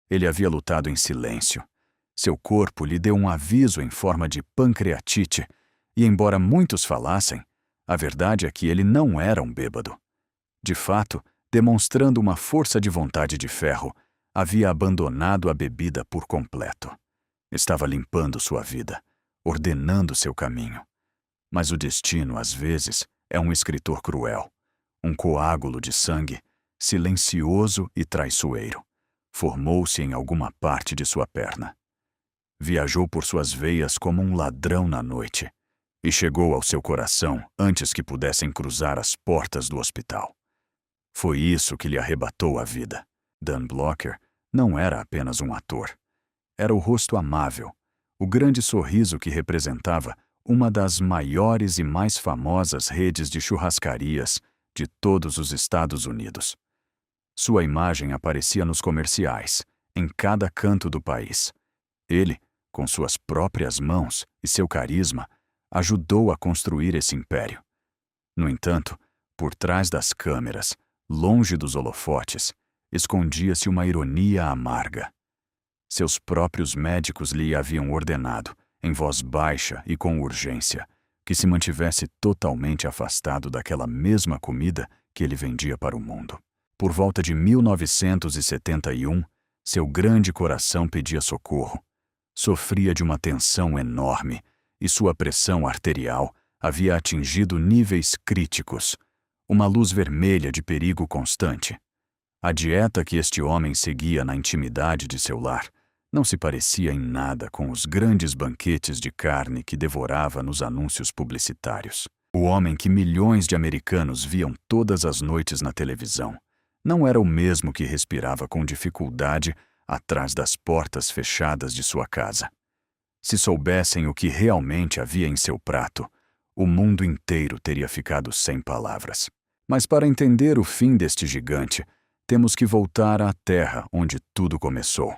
Ele havia lutado em silêncio. Seu corpo lhe deu um aviso em forma de pancreatite, e embora muitos falassem, a verdade é que ele não era um bêbado. De fato, demonstrando uma força de vontade de ferro, havia abandonado a bebida por completo. Estava limpando sua vida, ordenando seu caminho. Mas o destino, às vezes, é um escritor cruel, um coágulo de sangue, silencioso e traiçoeiro. Formou-se em alguma parte de sua perna. Viajou por suas veias como um ladrão na noite e chegou ao seu coração antes que pudessem cruzar as portas do hospital. Foi isso que lhe arrebatou a vida. Dan Blocker não era apenas um ator. Era o rosto amável, o grande sorriso que representava uma das maiores e mais famosas redes de churrascarias de todos os Estados Unidos. Sua imagem aparecia nos comerciais, em cada canto do país. Ele, com suas próprias mãos e seu carisma, ajudou a construir esse império. No entanto, por trás das câmeras, longe dos holofotes, escondia-se uma ironia amarga. Seus próprios médicos lhe haviam ordenado, em voz baixa e com urgência, que se mantivesse totalmente afastado daquela mesma comida que ele vendia para o mundo. Por volta de 1971, seu grande coração pedia socorro. Sofria de uma tensão enorme e sua pressão arterial havia atingido níveis críticos, uma luz vermelha de perigo constante. A dieta que este homem seguia na intimidade de seu lar não se parecia em nada com os grandes banquetes de carne que devorava nos anúncios publicitários. O homem que milhões de americanos viam todas as noites na televisão não era o mesmo que respirava com dificuldade atrás das portas fechadas de sua casa. Se soubessem o que realmente havia em seu prato, o mundo inteiro teria ficado sem palavras. Mas para entender o fim deste gigante, temos que voltar à terra onde tudo começou.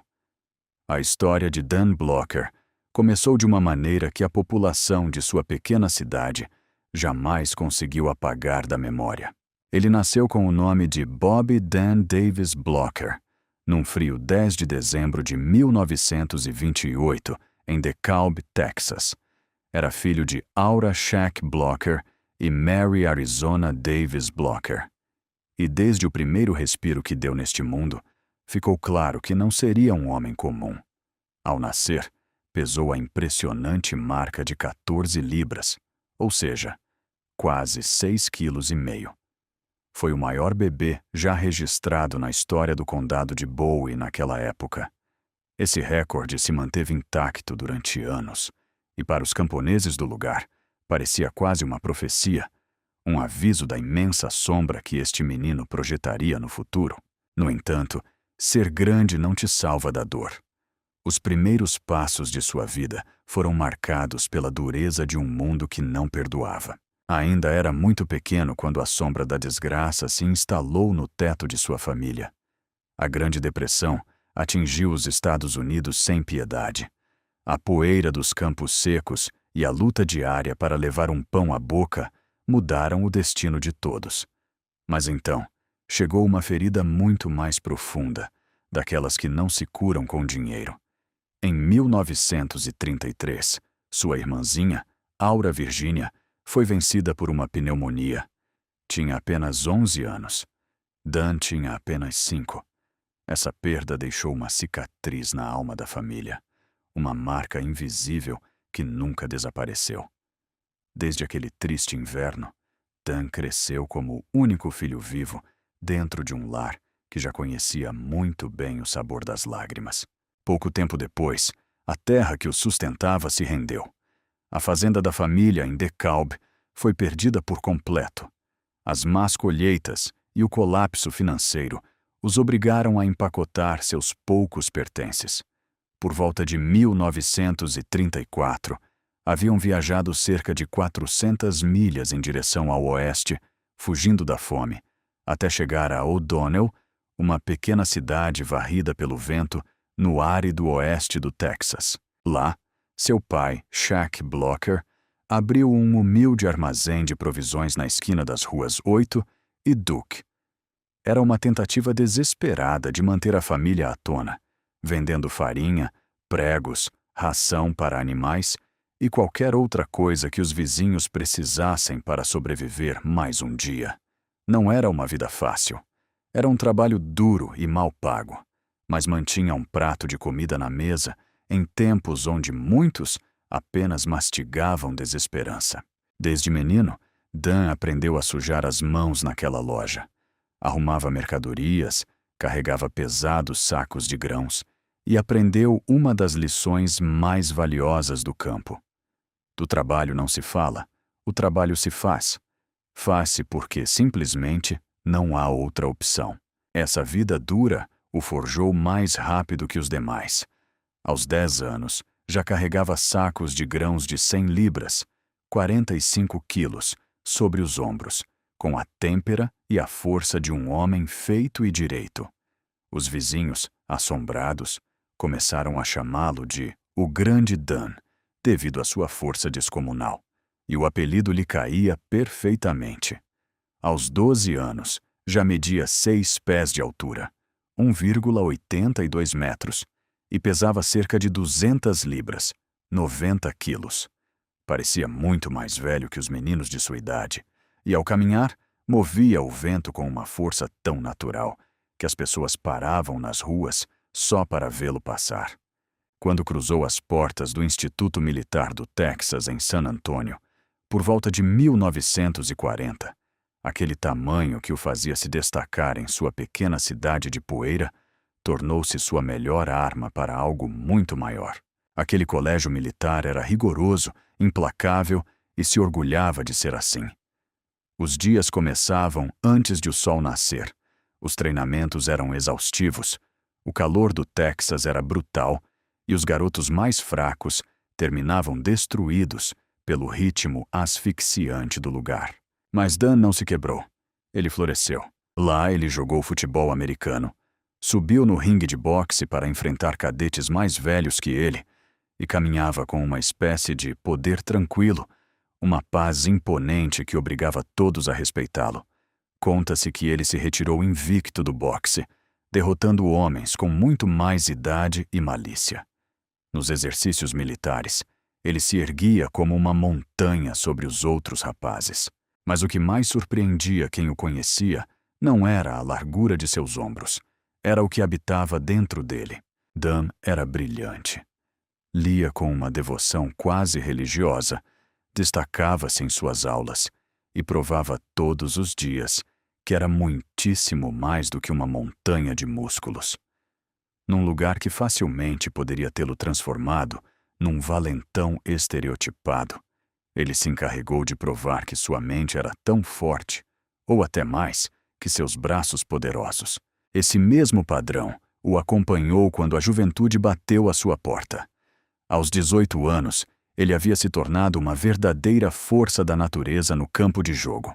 A história de Dan Blocker começou de uma maneira que a população de sua pequena cidade jamais conseguiu apagar da memória. Ele nasceu com o nome de Bobby Dan Davis Blocker, num frio 10 de dezembro de 1928, em DeKalb, Texas. Era filho de Aura Shack Blocker e Mary Arizona Davis Blocker. E desde o primeiro respiro que deu neste mundo, ficou claro que não seria um homem comum. Ao nascer, pesou a impressionante marca de 14 libras, ou seja, quase 6,5 kg. Foi o maior bebê já registrado na história do condado de Bowie naquela época. Esse recorde se manteve intacto durante anos, e para os camponeses do lugar, parecia quase uma profecia, um aviso da imensa sombra que este menino projetaria no futuro. No entanto, ser grande não te salva da dor. Os primeiros passos de sua vida foram marcados pela dureza de um mundo que não perdoava. Ainda era muito pequeno quando a sombra da desgraça se instalou no teto de sua família. A Grande Depressão atingiu os Estados Unidos sem piedade. A poeira dos campos secos e a luta diária para levar um pão à boca mudaram o destino de todos. Mas então, chegou uma ferida muito mais profunda, daquelas que não se curam com dinheiro. Em 1933, sua irmãzinha, Aura Virginia, foi vencida por uma pneumonia. Tinha apenas 11 anos. Dan tinha apenas 5. Essa perda deixou uma cicatriz na alma da família, uma marca invisível que nunca desapareceu. Desde aquele triste inverno, Dan cresceu como o único filho vivo dentro de um lar que já conhecia muito bem o sabor das lágrimas. Pouco tempo depois, a terra que o sustentava se rendeu. A fazenda da família em DeKalb foi perdida por completo. As más colheitas e o colapso financeiro os obrigaram a empacotar seus poucos pertences. Por volta de 1934, haviam viajado cerca de 400 milhas em direção ao oeste, fugindo da fome, até chegar a O'Donnell, uma pequena cidade varrida pelo vento no árido oeste do Texas. Lá, seu pai, Shack Blocker, abriu um humilde armazém de provisões na esquina das ruas 8 e Duke. Era uma tentativa desesperada de manter a família à tona, vendendo farinha, pregos, ração para animais e qualquer outra coisa que os vizinhos precisassem para sobreviver mais um dia. Não era uma vida fácil. Era um trabalho duro e mal pago, mas mantinha um prato de comida na mesa em tempos onde muitos apenas mastigavam desesperança. Desde menino, Dan aprendeu a sujar as mãos naquela loja. Arrumava mercadorias, carregava pesados sacos de grãos e aprendeu uma das lições mais valiosas do campo. Do trabalho não se fala, o trabalho se faz. Faz-se porque simplesmente não há outra opção. Essa vida dura o forjou mais rápido que os demais. Aos 10 anos, já carregava sacos de grãos de 100 libras, 45 quilos, sobre os ombros, com a têmpera e a força de um homem feito e direito. Os vizinhos, assombrados, começaram a chamá-lo de o Grande Dan, devido à sua força descomunal, e o apelido lhe caía perfeitamente. Aos 12 anos, já media 6 pés de altura, 1,82 metros, e pesava cerca de 200 libras, 90 quilos. Parecia muito mais velho que os meninos de sua idade, e ao caminhar, movia o vento com uma força tão natural que as pessoas paravam nas ruas só para vê-lo passar. Quando cruzou as portas do Instituto Militar do Texas, em San Antônio, por volta de 1940, aquele tamanho que o fazia se destacar em sua pequena cidade de poeira tornou-se sua melhor arma para algo muito maior. Aquele colégio militar era rigoroso, implacável e se orgulhava de ser assim. Os dias começavam antes de o sol nascer. Os treinamentos eram exaustivos. O calor do Texas era brutal e os garotos mais fracos terminavam destruídos pelo ritmo asfixiante do lugar. Mas Dan não se quebrou. Ele floresceu. Lá ele jogou futebol americano, subiu no ringue de boxe para enfrentar cadetes mais velhos que ele e caminhava com uma espécie de poder tranquilo, uma paz imponente que obrigava todos a respeitá-lo. Conta-se que ele se retirou invicto do boxe, derrotando homens com muito mais idade e malícia. Nos exercícios militares, ele se erguia como uma montanha sobre os outros rapazes. Mas o que mais surpreendia quem o conhecia não era a largura de seus ombros, era o que habitava dentro dele. Dan era brilhante. Lia com uma devoção quase religiosa, destacava-se em suas aulas e provava todos os dias que era muitíssimo mais do que uma montanha de músculos. Num lugar que facilmente poderia tê-lo transformado num valentão estereotipado, ele se encarregou de provar que sua mente era tão forte, ou até mais, que seus braços poderosos. Esse mesmo padrão o acompanhou quando a juventude bateu à sua porta. Aos 18 anos, ele havia se tornado uma verdadeira força da natureza no campo de jogo.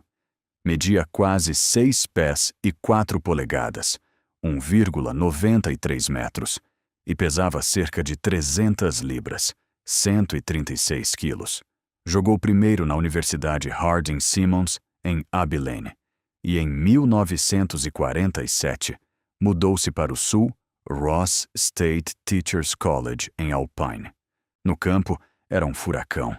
Media quase 6 pés e 4 polegadas, 1,93 metros, e pesava cerca de 300 libras, 136 quilos. Jogou primeiro na Universidade Harding-Simmons, em Abilene, e em 1947 mudou-se para o sul, Ross State Teachers College, em Alpine. No campo, era um furacão.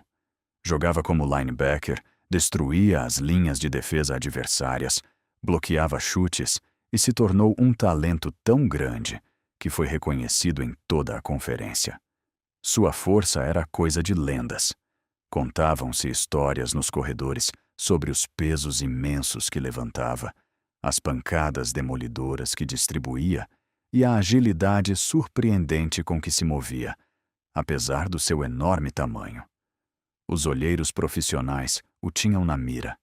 Jogava como linebacker, destruía as linhas de defesa adversárias, bloqueava chutes e se tornou um talento tão grande que foi reconhecido em toda a conferência. Sua força era coisa de lendas. Contavam-se histórias nos corredores sobre os pesos imensos que levantava, as pancadas demolidoras que distribuía e a agilidade surpreendente com que se movia, apesar do seu enorme tamanho. Os olheiros profissionais o tinham na mira.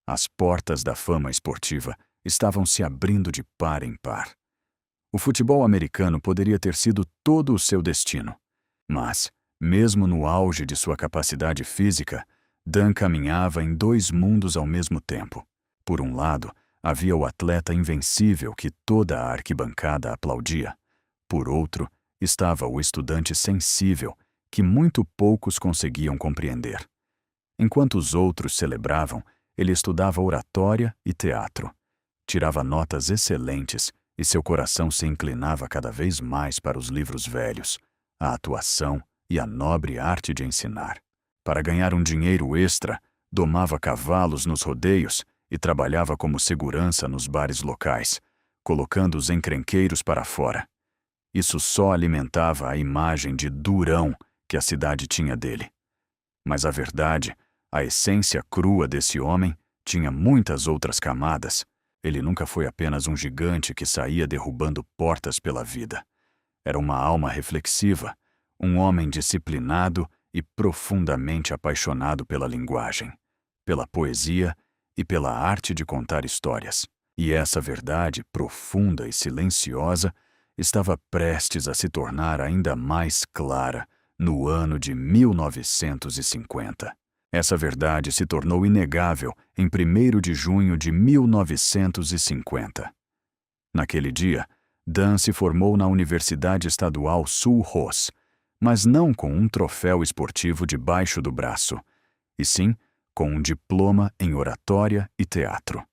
As portas da fama esportiva estavam se abrindo de par em par. O futebol americano poderia ter sido todo o seu destino, mas, mesmo no auge de sua capacidade física, Dan caminhava em dois mundos ao mesmo tempo. Por um lado, havia o atleta invencível que toda a arquibancada aplaudia. Por outro, estava o estudante sensível que muito poucos conseguiam compreender. Enquanto os outros celebravam, ele estudava oratória e teatro. Tirava notas excelentes e seu coração se inclinava cada vez mais para os livros velhos, a atuação e a nobre arte de ensinar. Para ganhar um dinheiro extra, domava cavalos nos rodeios e trabalhava como segurança nos bares locais, colocando os encrenqueiros para fora. Isso só alimentava a imagem de durão que a cidade tinha dele. Mas a verdade, a essência crua desse homem, tinha muitas outras camadas. Ele nunca foi apenas um gigante que saía derrubando portas pela vida. Era uma alma reflexiva, um homem disciplinado e profundamente apaixonado pela linguagem, pela poesia e pela arte de contar histórias. E essa verdade profunda e silenciosa estava prestes a se tornar ainda mais clara no ano de 1950. Essa verdade se tornou inegável em 1º de junho de 1950. Naquele dia, Dan se formou na Universidade Estadual Sul Ross, mas não com um troféu esportivo debaixo do braço, e sim com um diploma em oratória e teatro.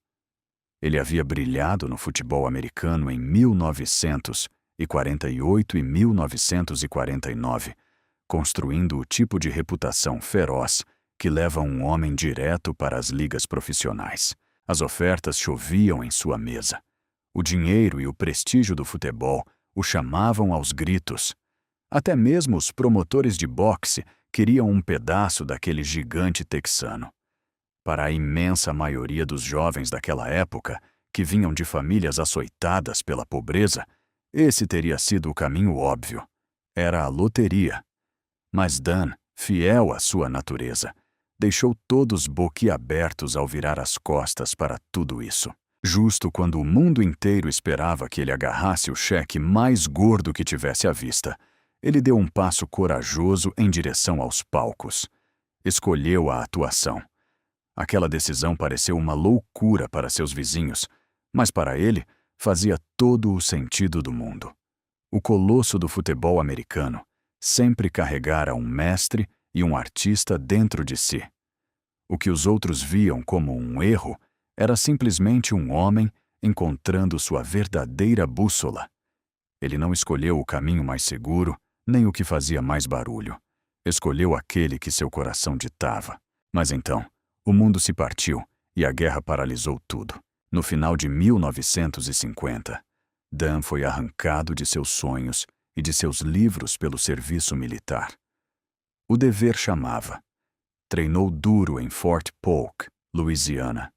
Ele havia brilhado no futebol americano em 1948 e 1949, construindo o tipo de reputação feroz que leva um homem direto para as ligas profissionais. As ofertas choviam em sua mesa. O dinheiro e o prestígio do futebol o chamavam aos gritos. Até mesmo os promotores de boxe queriam um pedaço daquele gigante texano. Para a imensa maioria dos jovens daquela época, que vinham de famílias açoitadas pela pobreza, esse teria sido o caminho óbvio. Era a loteria. Mas Dan, fiel à sua natureza, deixou todos boquiabertos ao virar as costas para tudo isso. Justo quando o mundo inteiro esperava que ele agarrasse o cheque mais gordo que tivesse à vista, ele deu um passo corajoso em direção aos palcos. Escolheu a atuação. Aquela decisão pareceu uma loucura para seus vizinhos, mas para ele fazia todo o sentido do mundo. O colosso do futebol americano sempre carregara um mestre e um artista dentro de si. O que os outros viam como um erro era simplesmente um homem encontrando sua verdadeira bússola. Ele não escolheu o caminho mais seguro, nem o que fazia mais barulho. Escolheu aquele que seu coração ditava. Mas então, o mundo se partiu e a guerra paralisou tudo. No final de 1950, Dan foi arrancado de seus sonhos e de seus livros pelo serviço militar. O dever chamava. Treinou duro em Fort Polk, Louisiana,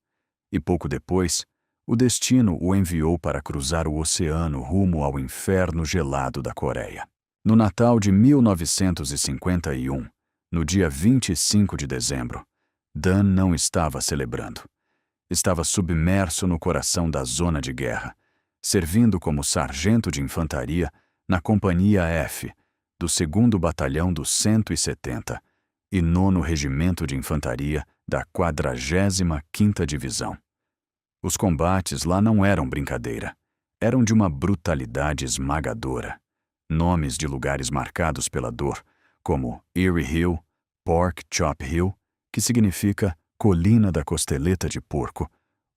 e pouco depois, o destino o enviou para cruzar o oceano rumo ao inferno gelado da Coreia. No Natal de 1951, no dia 25 de dezembro, Dan não estava celebrando. Estava submerso no coração da zona de guerra, servindo como sargento de infantaria na Companhia F, do 2º Batalhão do 170 e 9º Regimento de Infantaria da 45ª Divisão. Os combates lá não eram brincadeira, eram de uma brutalidade esmagadora. Nomes de lugares marcados pela dor, como Erie Hill, Pork Chop Hill, que significa Colina da Costeleta de Porco,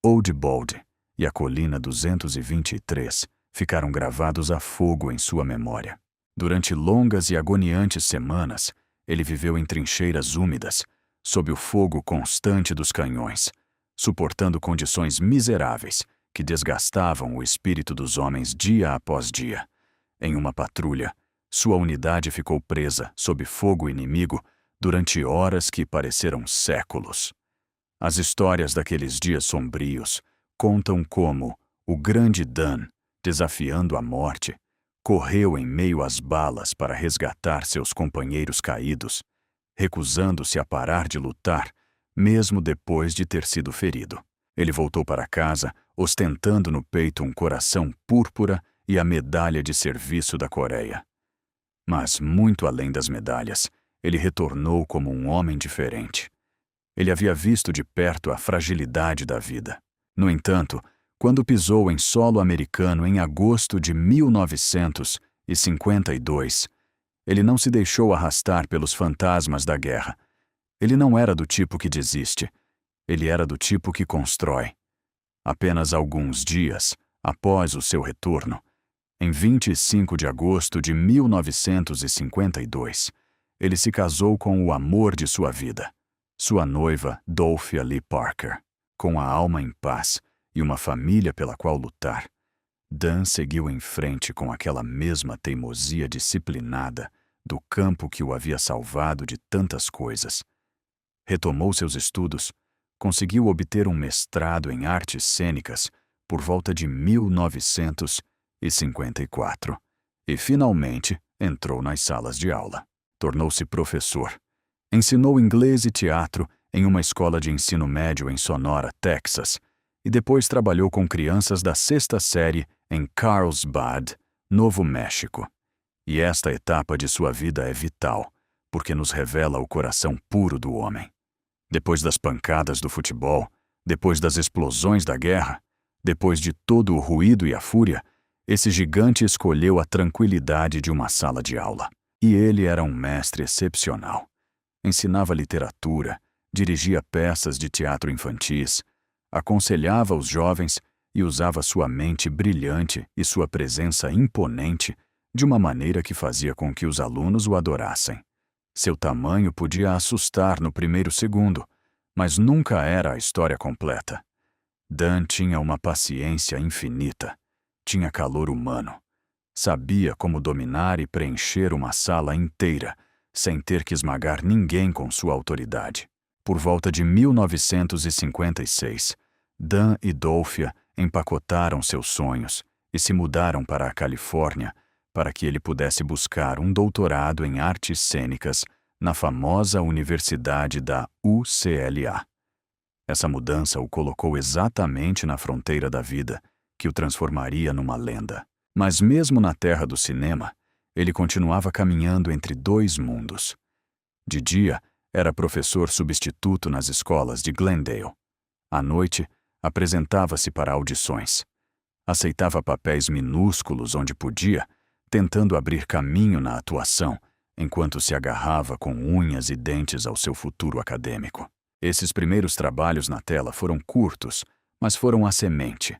Old Baldy e a Colina 223 ficaram gravados a fogo em sua memória. Durante longas e agoniantes semanas, ele viveu em trincheiras úmidas, sob o fogo constante dos canhões, suportando condições miseráveis que desgastavam o espírito dos homens dia após dia. Em uma patrulha, sua unidade ficou presa sob fogo inimigo durante horas que pareceram séculos. As histórias daqueles dias sombrios contam como o grande Dan, desafiando a morte, correu em meio às balas para resgatar seus companheiros caídos, recusando-se a parar de lutar, mesmo depois de ter sido ferido. Ele voltou para casa, ostentando no peito um coração púrpura e a medalha de serviço da Coreia. Mas, muito além das medalhas, ele retornou como um homem diferente. Ele havia visto de perto a fragilidade da vida. No entanto, quando pisou em solo americano em agosto de 1952, ele não se deixou arrastar pelos fantasmas da guerra. Ele não era do tipo que desiste. Ele era do tipo que constrói. Apenas alguns dias, Após o seu retorno, em 25 de agosto de 1952, ele se casou com o amor de sua vida, sua noiva Dolphia Lee Parker. Com a alma em paz e uma família pela qual lutar, Dan seguiu em frente com aquela mesma teimosia disciplinada do campo que o havia salvado de tantas coisas. Retomou seus estudos, conseguiu obter um mestrado em artes cênicas por volta de 1954 e, finalmente, entrou nas salas de aula. Tornou-se professor. Ensinou inglês e teatro em uma escola de ensino médio em Sonora, Texas, e depois trabalhou com crianças da 6ª série em Carlsbad, Novo México. E esta etapa de sua vida é vital, porque nos revela o coração puro do homem. Depois das pancadas do futebol, depois das explosões da guerra, depois de todo o ruído e a fúria, esse gigante escolheu a tranquilidade de uma sala de aula. E ele era um mestre excepcional. Ensinava literatura, dirigia peças de teatro infantis, aconselhava os jovens e usava sua mente brilhante e sua presença imponente de uma maneira que fazia com que os alunos o adorassem. Seu tamanho podia assustar no primeiro segundo, mas nunca era a história completa. Dan tinha uma paciência infinita, tinha calor humano, sabia como dominar e preencher uma sala inteira sem ter que esmagar ninguém com sua autoridade. Por volta de 1956, Dan e Dolphia empacotaram seus sonhos e se mudaram para a Califórnia para que ele pudesse buscar um doutorado em artes cênicas na famosa Universidade da UCLA. Essa mudança o colocou exatamente na fronteira da vida, que o transformaria numa lenda. Mas mesmo na terra do cinema, ele continuava caminhando entre dois mundos. De dia, era professor substituto nas escolas de Glendale. À noite, apresentava-se para audições. Aceitava papéis minúsculos onde podia, tentando abrir caminho na atuação, enquanto se agarrava com unhas e dentes ao seu futuro acadêmico. Esses primeiros trabalhos na tela foram curtos, mas foram a semente.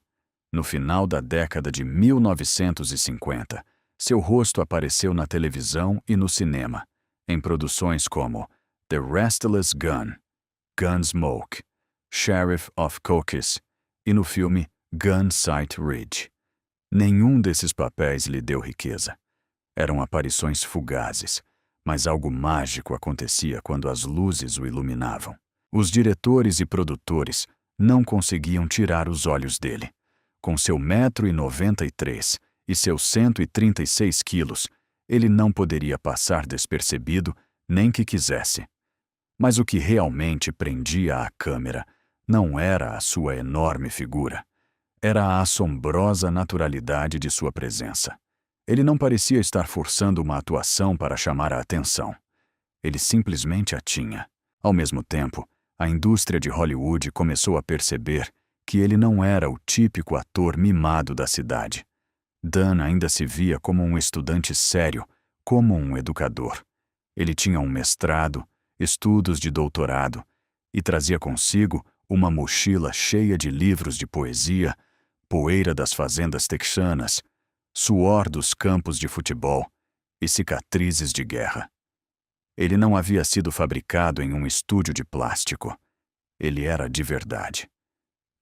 No final da década de 1950, seu rosto apareceu na televisão e no cinema, em produções como The Restless Gun, Gunsmoke, Sheriff of Cookies e no filme Gunsight Ridge. Nenhum desses papéis lhe deu riqueza. Eram aparições fugazes, mas algo mágico acontecia quando as luzes o iluminavam. Os diretores e produtores não conseguiam tirar os olhos dele. Com seu 1,93 m e seus 136 quilos, ele não poderia passar despercebido nem que quisesse. Mas o que realmente prendia a câmera não era a sua enorme figura. Era a assombrosa naturalidade de sua presença. Ele não parecia estar forçando uma atuação para chamar a atenção. Ele simplesmente a tinha. Ao mesmo tempo, a indústria de Hollywood começou a perceber que ele não era o típico ator mimado da cidade. Dan ainda se via como um estudante sério, como um educador. Ele tinha um mestrado, estudos de doutorado, e trazia consigo uma mochila cheia de livros de poesia, poeira das fazendas texanas, suor dos campos de futebol e cicatrizes de guerra. Ele não havia sido fabricado em um estúdio de plástico. Ele era de verdade.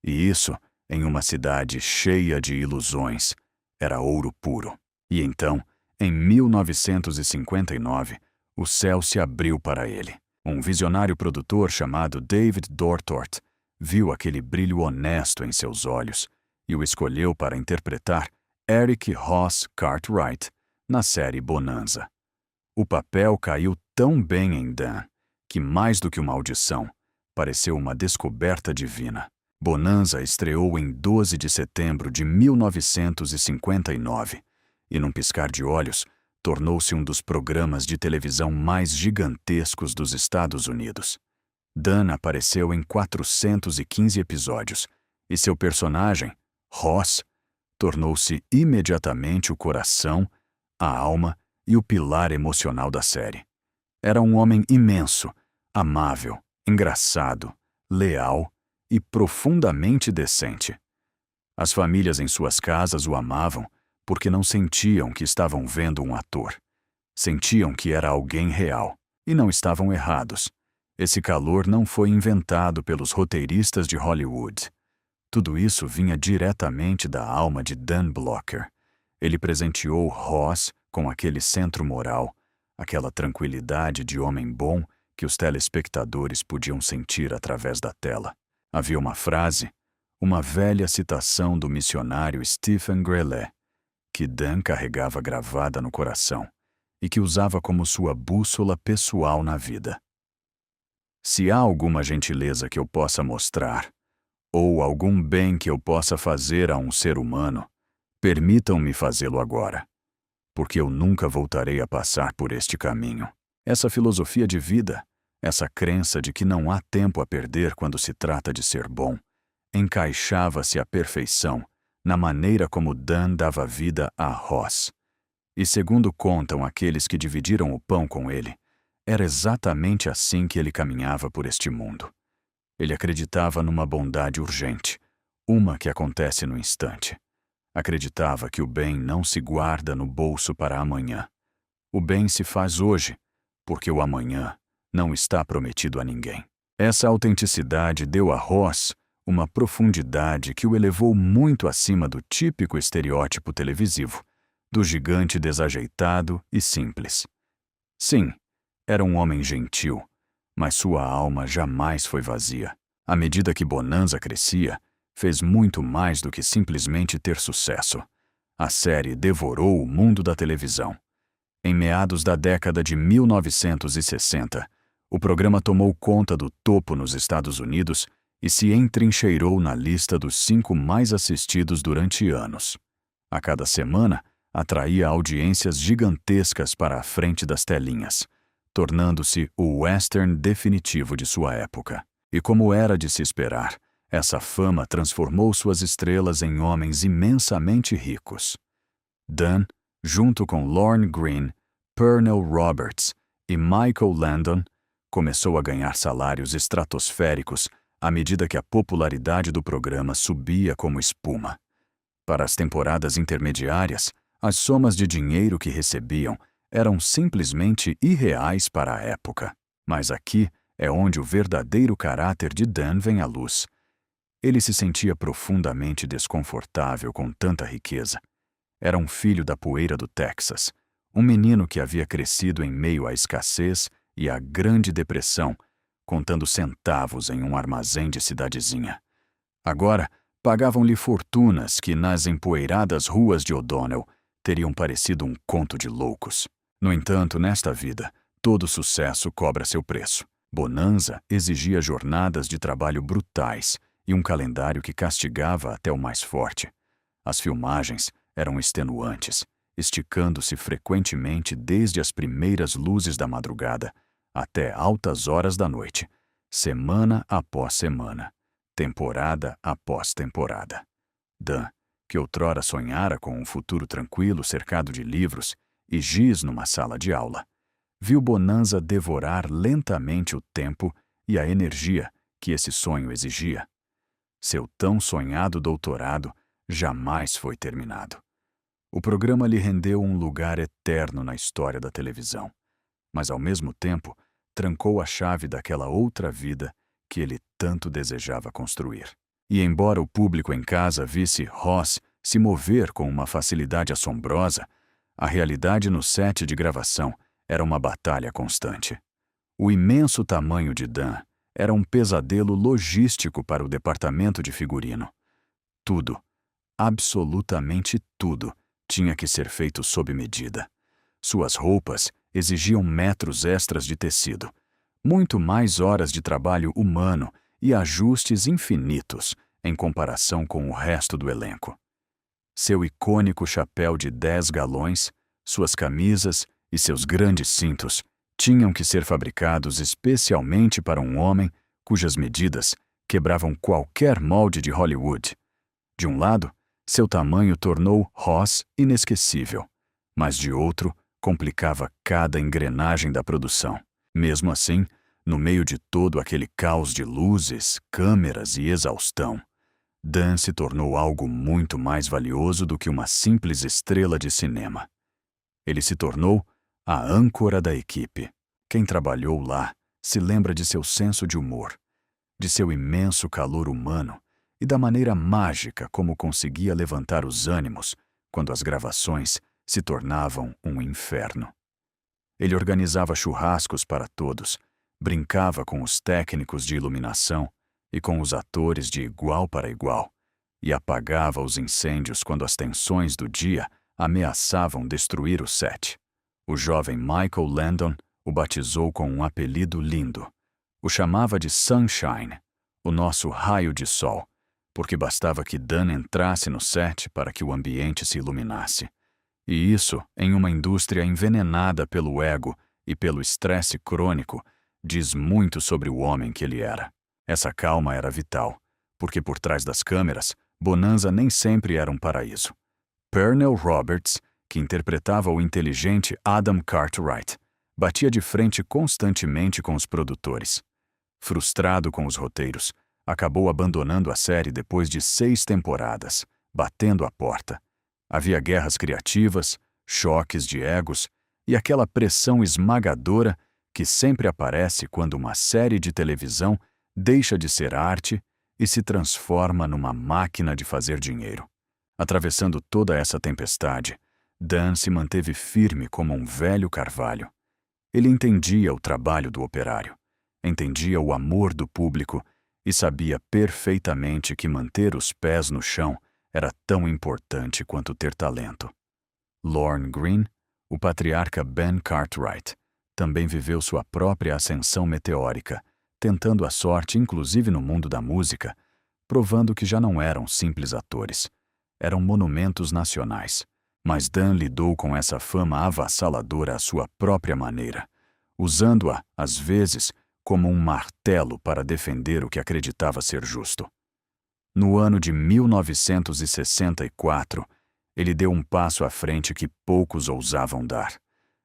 E isso, em uma cidade cheia de ilusões, era ouro puro. E então, em 1959, o céu se abriu para ele. Um visionário produtor chamado David Dortort viu aquele brilho honesto em seus olhos e o escolheu para interpretar Eric Ross Cartwright na série Bonanza. O papel caiu tão bem em Dan que, mais do que uma audição, pareceu uma descoberta divina. Bonanza estreou em 12 de setembro de 1959 e, num piscar de olhos, tornou-se um dos programas de televisão mais gigantescos dos Estados Unidos. Dan apareceu em 415 episódios e seu personagem, Ross, tornou-se imediatamente o coração, a alma e o pilar emocional da série. Era um homem imenso, amável, engraçado, leal e profundamente decente. As famílias em suas casas o amavam porque não sentiam que estavam vendo um ator. Sentiam que era alguém real. E não estavam errados. Esse calor não foi inventado pelos roteiristas de Hollywood. Tudo isso vinha diretamente da alma de Dan Blocker. Ele presenteou Ross com aquele centro moral, aquela tranquilidade de homem bom que os telespectadores podiam sentir através da tela. Havia uma frase, uma velha citação do missionário Stephen Grellet, que Dan carregava gravada no coração e que usava como sua bússola pessoal na vida. Se há alguma gentileza que eu possa mostrar, ou algum bem que eu possa fazer a um ser humano, permitam-me fazê-lo agora, porque eu nunca voltarei a passar por este caminho. Essa filosofia de vida, essa crença de que não há tempo a perder quando se trata de ser bom, encaixava-se à perfeição na maneira como Dan dava vida a Ross. E segundo contam aqueles que dividiram o pão com ele, era exatamente assim que ele caminhava por este mundo. Ele acreditava numa bondade urgente, uma que acontece no instante. Acreditava que o bem não se guarda no bolso para amanhã. O bem se faz hoje, porque o amanhã não está prometido a ninguém. Essa autenticidade deu a Ross uma profundidade que o elevou muito acima do típico estereótipo televisivo, do gigante desajeitado e simples. Sim, era um homem gentil, mas sua alma jamais foi vazia. À medida que Bonanza crescia, fez muito mais do que simplesmente ter sucesso. A série devorou o mundo da televisão. Em meados da década de 1960, o programa tomou conta do topo nos Estados Unidos e se entrincheirou na lista dos 5 mais assistidos durante anos. A cada semana, atraía audiências gigantescas para a frente das telinhas, tornando-se o western definitivo de sua época. E como era de se esperar, essa fama transformou suas estrelas em homens imensamente ricos. Dan, junto com Lorne Greene, Pernell Roberts e Michael Landon, começou a ganhar salários estratosféricos à medida que a popularidade do programa subia como espuma. Para as temporadas intermediárias, as somas de dinheiro que recebiam eram simplesmente irreais para a época. Mas aqui é onde o verdadeiro caráter de Dan vem à luz. Ele se sentia profundamente desconfortável com tanta riqueza. Era um filho da poeira do Texas, um menino que havia crescido em meio à escassez e à Grande Depressão, contando centavos em um armazém de cidadezinha. Agora, pagavam-lhe fortunas que, nas empoeiradas ruas de O'Donnell, teriam parecido um conto de loucos. No entanto, nesta vida, todo sucesso cobra seu preço. Bonanza exigia jornadas de trabalho brutais e um calendário que castigava até o mais forte. As filmagens eram extenuantes, esticando-se frequentemente desde as primeiras luzes da madrugada até altas horas da noite, semana após semana, temporada após temporada. Dan, que outrora sonhara com um futuro tranquilo cercado de livros e giz numa sala de aula, viu Bonanza devorar lentamente o tempo e a energia que esse sonho exigia. Seu tão sonhado doutorado jamais foi terminado. O programa lhe rendeu um lugar eterno na história da televisão, mas ao mesmo tempo trancou a chave daquela outra vida que ele tanto desejava construir. E embora o público em casa visse Ross se mover com uma facilidade assombrosa, a realidade no set de gravação era uma batalha constante. O imenso tamanho de Dan era um pesadelo logístico para o departamento de figurino. Tudo, absolutamente tudo, tinha que ser feito sob medida. Suas roupas exigiam metros extras de tecido, muito mais horas de trabalho humano e ajustes infinitos em comparação com o resto do elenco. Seu icônico chapéu de 10 galões, suas camisas e seus grandes cintos tinham que ser fabricados especialmente para um homem cujas medidas quebravam qualquer molde de Hollywood. De um lado, seu tamanho tornou Ross inesquecível, mas de outro, complicava cada engrenagem da produção. Mesmo assim, no meio de todo aquele caos de luzes, câmeras e exaustão, Dan se tornou algo muito mais valioso do que uma simples estrela de cinema. Ele se tornou a âncora da equipe. Quem trabalhou lá se lembra de seu senso de humor, de seu imenso calor humano e da maneira mágica como conseguia levantar os ânimos quando as gravações se tornavam um inferno. Ele organizava churrascos para todos, brincava com os técnicos de iluminação e com os atores de igual para igual, e apagava os incêndios quando as tensões do dia ameaçavam destruir o set. O jovem Michael Landon o batizou com um apelido lindo. O chamava de Sunshine, o nosso raio de sol, porque bastava que Dan entrasse no set para que o ambiente se iluminasse. E isso, em uma indústria envenenada pelo ego e pelo estresse crônico, diz muito sobre o homem que ele era. Essa calma era vital, porque por trás das câmeras, Bonanza nem sempre era um paraíso. Pernell Roberts, que interpretava o inteligente Adam Cartwright, batia de frente constantemente com os produtores. Frustrado com os roteiros, acabou abandonando a série depois de 6 temporadas, batendo a porta. Havia guerras criativas, choques de egos e aquela pressão esmagadora que sempre aparece quando uma série de televisão deixa de ser arte e se transforma numa máquina de fazer dinheiro. Atravessando toda essa tempestade, Dan se manteve firme como um velho carvalho. Ele entendia o trabalho do operário, entendia o amor do público e sabia perfeitamente que manter os pés no chão era tão importante quanto ter talento. Lorne Greene, o patriarca Ben Cartwright, também viveu sua própria ascensão meteórica, tentando a sorte inclusive no mundo da música, provando que já não eram simples atores. Eram monumentos nacionais. Mas Dan lidou com essa fama avassaladora à sua própria maneira, usando-a, às vezes, como um martelo para defender o que acreditava ser justo. No ano de 1964, ele deu um passo à frente que poucos ousavam dar.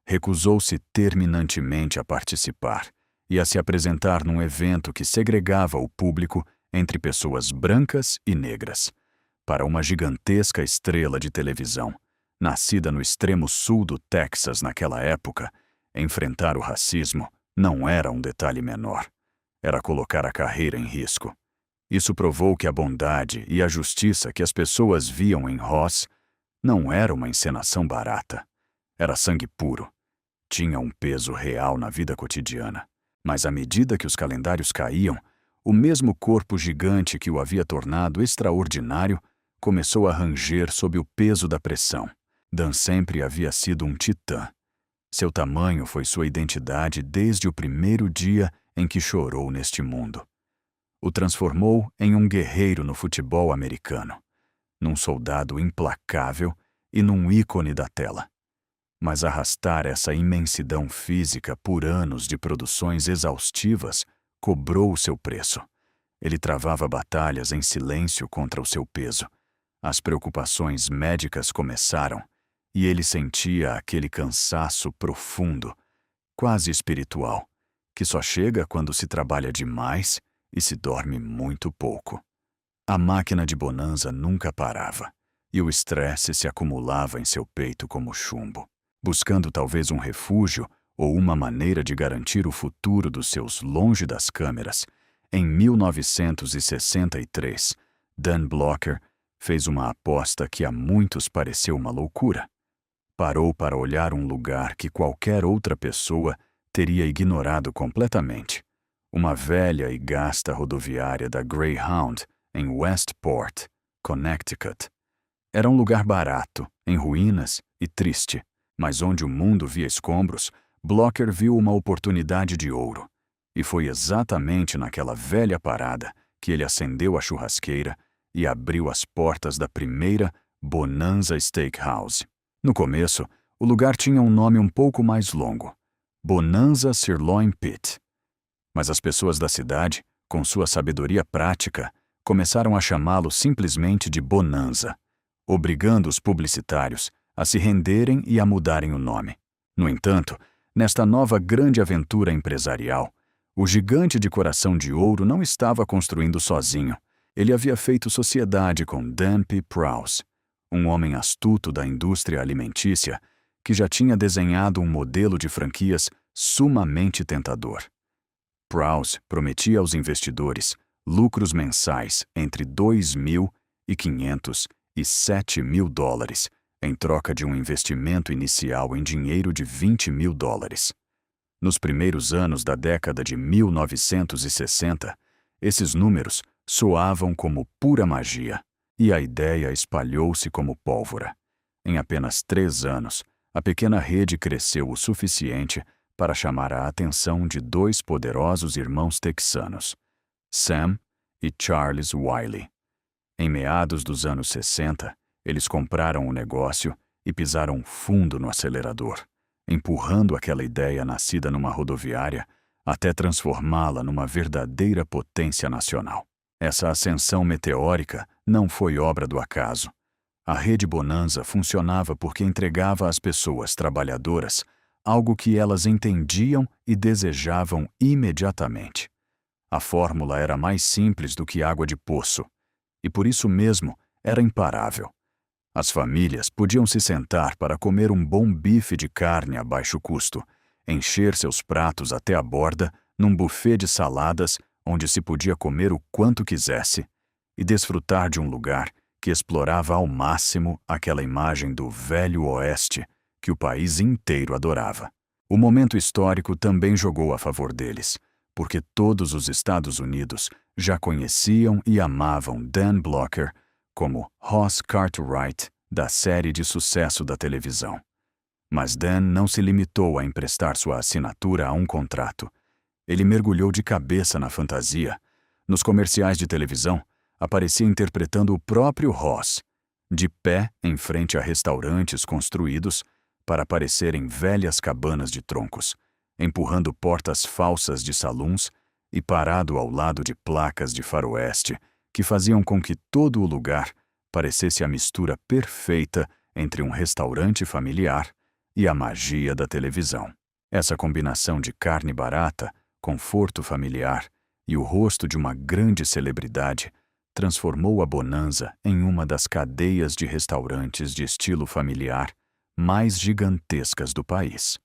Recusou-se terminantemente a participar e a se apresentar num evento que segregava o público entre pessoas brancas e negras, para uma gigantesca estrela de televisão. Nascida no extremo sul do Texas naquela época, enfrentar o racismo não era um detalhe menor. Era colocar a carreira em risco. Isso provou que a bondade e a justiça que as pessoas viam em Ross não era uma encenação barata. Era sangue puro. Tinha um peso real na vida cotidiana. Mas à medida que os calendários caíam, o mesmo corpo gigante que o havia tornado extraordinário começou a ranger sob o peso da pressão. Dan sempre havia sido um titã. Seu tamanho foi sua identidade desde o primeiro dia em que chorou neste mundo. O transformou em um guerreiro no futebol americano, num soldado implacável e num ícone da tela. Mas arrastar essa imensidão física por anos de produções exaustivas cobrou o seu preço. Ele travava batalhas em silêncio contra o seu peso. As preocupações médicas começaram, e ele sentia aquele cansaço profundo, quase espiritual, que só chega quando se trabalha demais e se dorme muito pouco. A máquina de Bonanza nunca parava, e o estresse se acumulava em seu peito como chumbo. Buscando talvez um refúgio ou uma maneira de garantir o futuro dos seus longe das câmeras, em 1963, Dan Blocker fez uma aposta que a muitos pareceu uma loucura. Parou para olhar um lugar que qualquer outra pessoa teria ignorado completamente. Uma velha e gasta rodoviária da Greyhound, em Westport, Connecticut. Era um lugar barato, em ruínas e triste, mas onde o mundo via escombros, Blocker viu uma oportunidade de ouro. E foi exatamente naquela velha parada que ele acendeu a churrasqueira e abriu as portas da primeira Bonanza Steakhouse. No começo, o lugar tinha um nome um pouco mais longo, Bonanza Sirloin Pit. Mas as pessoas da cidade, com sua sabedoria prática, começaram a chamá-lo simplesmente de Bonanza, obrigando os publicitários a se renderem e a mudarem o nome. No entanto, nesta nova grande aventura empresarial, o gigante de coração de ouro não estava construindo sozinho. Ele havia feito sociedade com Dan P. Prowse, um homem astuto da indústria alimentícia que já tinha desenhado um modelo de franquias sumamente tentador. Prowse prometia aos investidores lucros mensais entre $2.500 e $7.000 em troca de um investimento inicial em dinheiro de $20.000. Nos primeiros anos da década de 1960, esses números soavam como pura magia, e a ideia espalhou-se como pólvora. Em apenas 3 anos, a pequena rede cresceu o suficiente para chamar a atenção de 2 poderosos irmãos texanos, Sam e Charles Wiley. Em meados dos anos 60, eles compraram o negócio e pisaram fundo no acelerador, empurrando aquela ideia nascida numa rodoviária até transformá-la numa verdadeira potência nacional. Essa ascensão meteórica não foi obra do acaso. A Rede Bonanza funcionava porque entregava às pessoas trabalhadoras algo que elas entendiam e desejavam imediatamente. A fórmula era mais simples do que água de poço, e por isso mesmo era imparável. As famílias podiam se sentar para comer um bom bife de carne a baixo custo, encher seus pratos até a borda num buffet de saladas onde se podia comer o quanto quisesse, e desfrutar de um lugar que explorava ao máximo aquela imagem do Velho Oeste que o país inteiro adorava. O momento histórico também jogou a favor deles, porque todos os Estados Unidos já conheciam e amavam Dan Blocker como Ross Cartwright da série de sucesso da televisão. Mas Dan não se limitou a emprestar sua assinatura a um contrato. Ele mergulhou de cabeça na fantasia. Nos comerciais de televisão, aparecia interpretando o próprio Ross, de pé em frente a restaurantes construídos para aparecer em velhas cabanas de troncos, empurrando portas falsas de saluns e parado ao lado de placas de faroeste que faziam com que todo o lugar parecesse a mistura perfeita entre um restaurante familiar e a magia da televisão. Essa combinação de carne barata, conforto familiar e o rosto de uma grande celebridade transformou a Bonanza em uma das cadeias de restaurantes de estilo familiar mais gigantescas do país.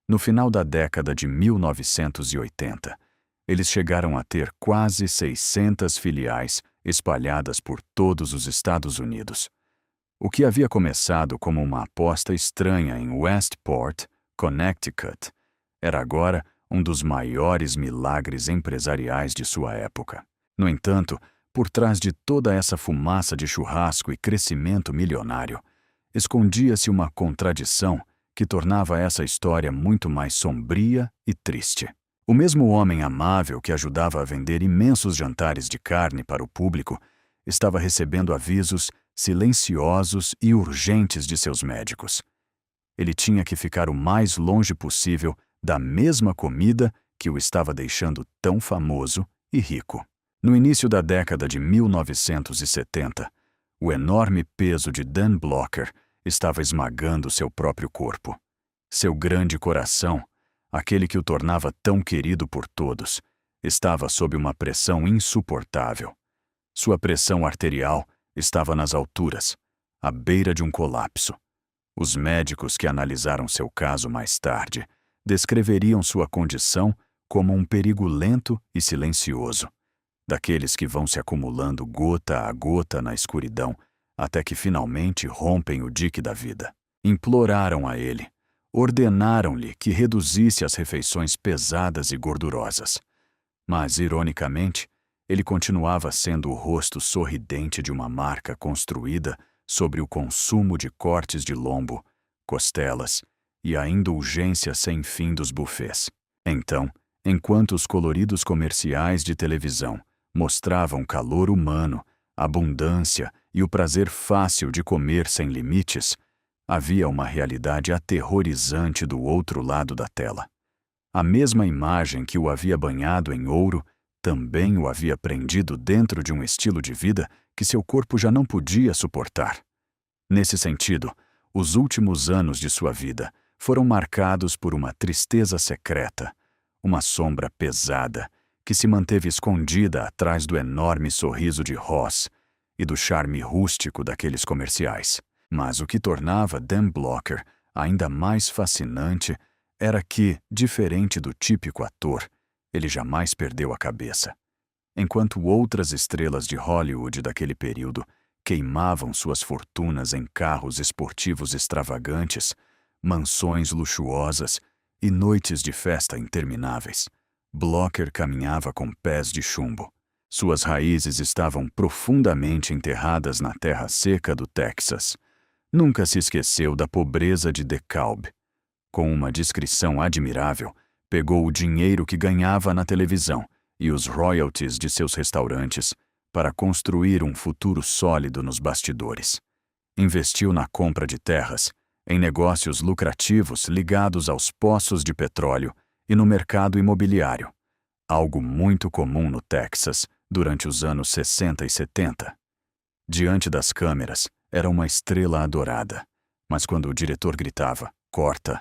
No final da década de 1980, eles chegaram a ter quase 600 filiais espalhadas por todos os Estados Unidos. O que havia começado como uma aposta estranha em Westport, Connecticut, era agora um dos maiores milagres empresariais de sua época. No entanto, por trás de toda essa fumaça de churrasco e crescimento milionário, escondia-se uma contradição que tornava essa história muito mais sombria e triste. O mesmo homem amável que ajudava a vender imensos jantares de carne para o público estava recebendo avisos silenciosos e urgentes de seus médicos. Ele tinha que ficar o mais longe possível da mesma comida que o estava deixando tão famoso e rico. No início da década de 1970, o enorme peso de Dan Blocker estava esmagando seu próprio corpo. Seu grande coração, aquele que o tornava tão querido por todos, estava sob uma pressão insuportável. Sua pressão arterial estava nas alturas, à beira de um colapso. Os médicos que analisaram seu caso mais tarde descreveriam sua condição como um perigo lento e silencioso, daqueles que vão se acumulando gota a gota na escuridão até que finalmente rompem o dique da vida. Imploraram a ele, ordenaram-lhe que reduzisse as refeições pesadas e gordurosas. Mas, ironicamente, ele continuava sendo o rosto sorridente de uma marca construída sobre o consumo de cortes de lombo, costelas e a indulgência sem fim dos buffets. Então, enquanto os coloridos comerciais de televisão mostravam calor humano, abundância e o prazer fácil de comer sem limites, havia uma realidade aterrorizante do outro lado da tela. A mesma imagem que o havia banhado em ouro também o havia prendido dentro de um estilo de vida que seu corpo já não podia suportar. Nesse sentido, os últimos anos de sua vida foram marcados por uma tristeza secreta, uma sombra pesada que se manteve escondida atrás do enorme sorriso de Ross e do charme rústico daqueles comerciais. Mas o que tornava Dan Blocker ainda mais fascinante era que, diferente do típico ator, ele jamais perdeu a cabeça. Enquanto outras estrelas de Hollywood daquele período queimavam suas fortunas em carros esportivos extravagantes, mansões luxuosas e noites de festa intermináveis, Blocker caminhava com pés de chumbo. Suas raízes estavam profundamente enterradas na terra seca do Texas. Nunca se esqueceu da pobreza de DeKalb. Com uma discrição admirável, pegou o dinheiro que ganhava na televisão e os royalties de seus restaurantes para construir um futuro sólido nos bastidores. Investiu na compra de terras, em negócios lucrativos ligados aos poços de petróleo e no mercado imobiliário, algo muito comum no Texas durante os anos 60 e 70. Diante das câmeras, era uma estrela adorada, mas quando o diretor gritava, "Corta!",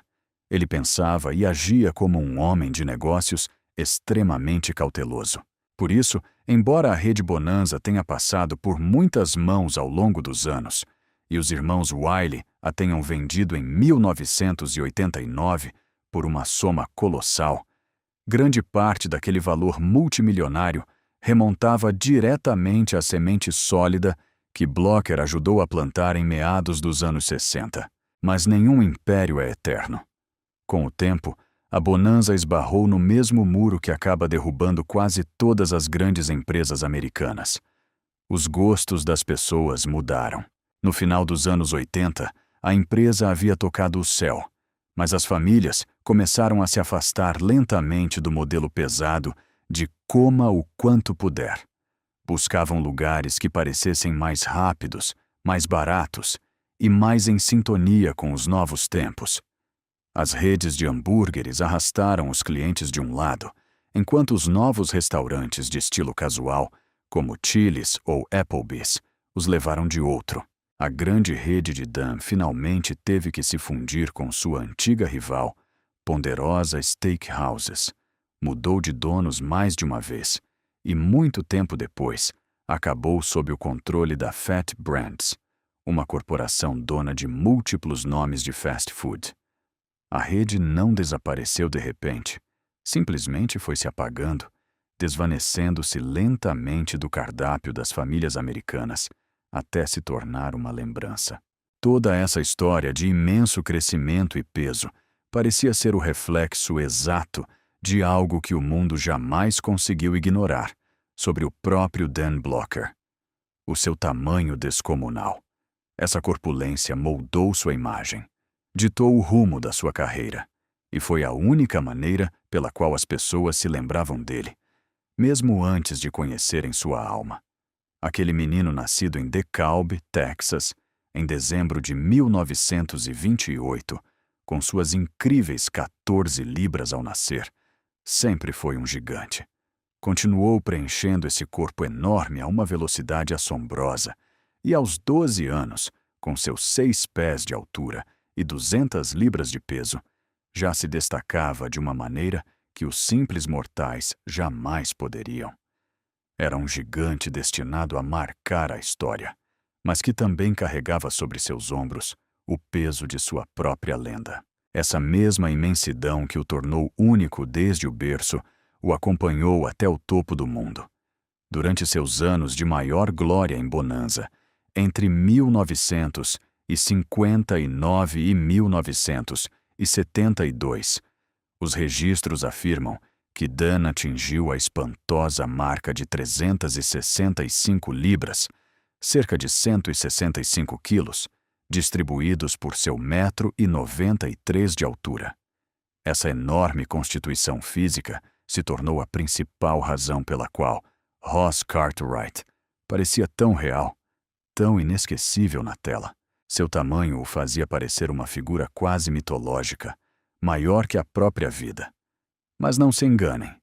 ele pensava e agia como um homem de negócios extremamente cauteloso. Por isso, embora a Rede Bonanza tenha passado por muitas mãos ao longo dos anos, e os irmãos Wiley a tenham vendido em 1989 por uma soma colossal, grande parte daquele valor multimilionário remontava diretamente à semente sólida que Blocker ajudou a plantar em meados dos anos 60. Mas nenhum império é eterno. Com o tempo, a Bonanza esbarrou no mesmo muro que acaba derrubando quase todas as grandes empresas americanas. Os gostos das pessoas mudaram. No final dos anos 80, a empresa havia tocado o céu, mas as famílias começaram a se afastar lentamente do modelo pesado de coma o quanto puder. Buscavam lugares que parecessem mais rápidos, mais baratos e mais em sintonia com os novos tempos. As redes de hambúrgueres arrastaram os clientes de um lado, enquanto os novos restaurantes de estilo casual, como Chili's ou Applebee's, os levaram de outro. A grande rede de Dan finalmente teve que se fundir com sua antiga rival, Ponderosa Steakhouses. Mudou de donos mais de uma vez e, muito tempo depois, acabou sob o controle da Fat Brands, uma corporação dona de múltiplos nomes de fast food. A rede não desapareceu de repente, simplesmente foi se apagando, desvanecendo-se lentamente do cardápio das famílias americanas, até se tornar uma lembrança. Toda essa história de imenso crescimento e peso parecia ser o reflexo exato de algo que o mundo jamais conseguiu ignorar sobre o próprio Dan Blocker. O seu tamanho descomunal. Essa corpulência moldou sua imagem, ditou o rumo da sua carreira, e foi a única maneira pela qual as pessoas se lembravam dele, mesmo antes de conhecerem sua alma. Aquele menino nascido em DeKalb, Texas, em dezembro de 1928, com suas incríveis 14 libras ao nascer, sempre foi um gigante. Continuou preenchendo esse corpo enorme a uma velocidade assombrosa, e aos 12 anos, com seus 6 pés de altura e 200 libras de peso, já se destacava de uma maneira que os simples mortais jamais poderiam. Era um gigante destinado a marcar a história, mas que também carregava sobre seus ombros o peso de sua própria lenda. Essa mesma imensidão que o tornou único desde o berço o acompanhou até o topo do mundo. Durante seus anos de maior glória em Bonanza, entre 1959 e 1972, os registros afirmam que Dan atingiu a espantosa marca de 365 libras, cerca de 165 quilos, distribuídos por seu 1,93 m de altura. Essa enorme constituição física se tornou a principal razão pela qual Ross Cartwright parecia tão real, tão inesquecível na tela. Seu tamanho o fazia parecer uma figura quase mitológica, maior que a própria vida. Mas não se enganem,